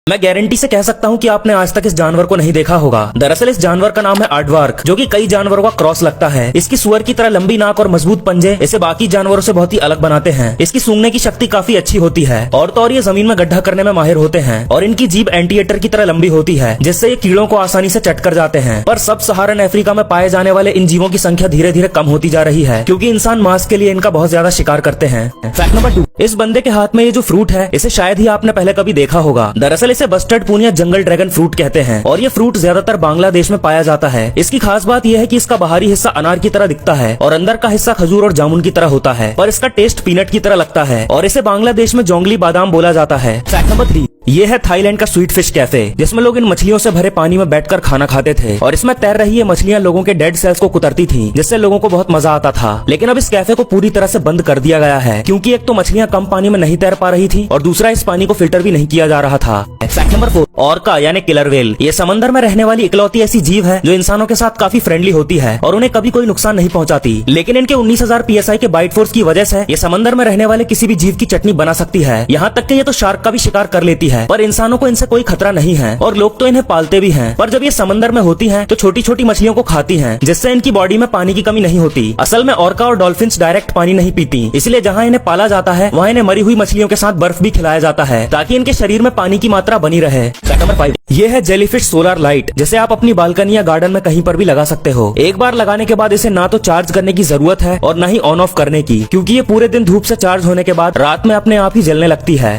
मैं गारंटी से कह सकता हूँ कि आपने आज तक इस जानवर को नहीं देखा होगा। दरअसल इस जानवर का नाम है आर्टवार्क, जो कि कई जानवरों का क्रॉस लगता है। इसकी सुअर की तरह लंबी नाक और मजबूत पंजे इसे बाकी जानवरों से बहुत ही अलग बनाते हैं। इसकी सूंघने की शक्ति काफी अच्छी होती है और तो और ये जमीन में गड्ढा करने में माहिर होते हैं और इनकी जीभ एंटीएटर की तरह लंबी होती है, जिससे ये कीड़ों को आसानी से चट कर जाते हैं। पर सब सहारन अफ्रीका में पाए जाने वाले इन जीवों की संख्या धीरे धीरे कम होती जा रही है, क्योंकि इंसान मांस के लिए इनका बहुत ज्यादा शिकार करते हैं। फैक्ट नंबर 2, इस बंदे के हाथ में ये जो फ्रूट है इसे शायद ही आपने पहले कभी देखा होगा। दरअसल इसे बस्टर्ड पूनिया जंगल ड्रैगन फ्रूट कहते हैं और ये फ्रूट ज्यादातर बांग्लादेश में पाया जाता है। इसकी खास बात यह है कि इसका बाहरी हिस्सा अनार की तरह दिखता है और अंदर का हिस्सा खजूर और जामुन की तरह होता है, पर इसका टेस्ट पीनट की तरह लगता है और इसे बांग्लादेश में जोंगली बादाम बोला जाता है। फैक्ट नंबर 3, ये है थाईलैंड का स्वीट फिश कैफे, जिसमें लोग इन मछलियों से भरे पानी में बैठकर खाना खाते थे और इसमें तैर रही ये मछलियां लोगों के डेड सेल्स को कुतरती थी, जिससे लोगों को बहुत मजा आता था। लेकिन अब इस कैफे को पूरी तरह से बंद कर दिया गया है, क्योंकि एक तो मछलियां कम पानी में नहीं तैर पा रही थी और दूसरा इस पानी को फिल्टर भी नहीं किया जा रहा था। फैक्ट नंबर 4, ऑर्का यानी किलर व्हेल, ये समंदर में रहने वाली इकलौती ऐसी जीव है जो इंसानों के साथ काफी फ्रेंडली होती है और उन्हें कभी कोई नुकसान नहीं पहुंचाती। लेकिन इनके 19,000 PSI के बाइट फोर्स की वजह से ये समंदर में रहने वाले किसी भी जीव की चटनी बना सकती है। यहाँ तक कि ये तो शार्क का भी शिकार कर लेती है, पर इंसानों को इनसे कोई खतरा नहीं है और लोग तो इन्हें पालते भी हैं। पर जब ये समंदर में होती हैं तो छोटी छोटी मछलियों को खाती हैं, जिससे इनकी बॉडी में पानी की कमी नहीं होती। असल में ऑर्का और डॉल्फिन्स डायरेक्ट पानी नहीं पीती, इसलिए जहाँ इन्हें पाला जाता है वहाँ इन्हें मरी हुई मछलियों के साथ बर्फ भी खिलाया जाता है, ताकि इनके शरीर में पानी की मात्रा बनी रहे। नंबर 5, ये है जेलीफिश सोलर लाइट, जिसे आप अपनी बालकनी या गार्डन में कहीं पर भी लगा सकते हो। एक बार लगाने के बाद इसे ना तो चार्ज करने की जरूरत है और ना ही ऑन ऑफ करने की, क्योंकि ये पूरे दिन धूप से चार्ज होने के बाद रात में अपने आप ही जलने लगती है।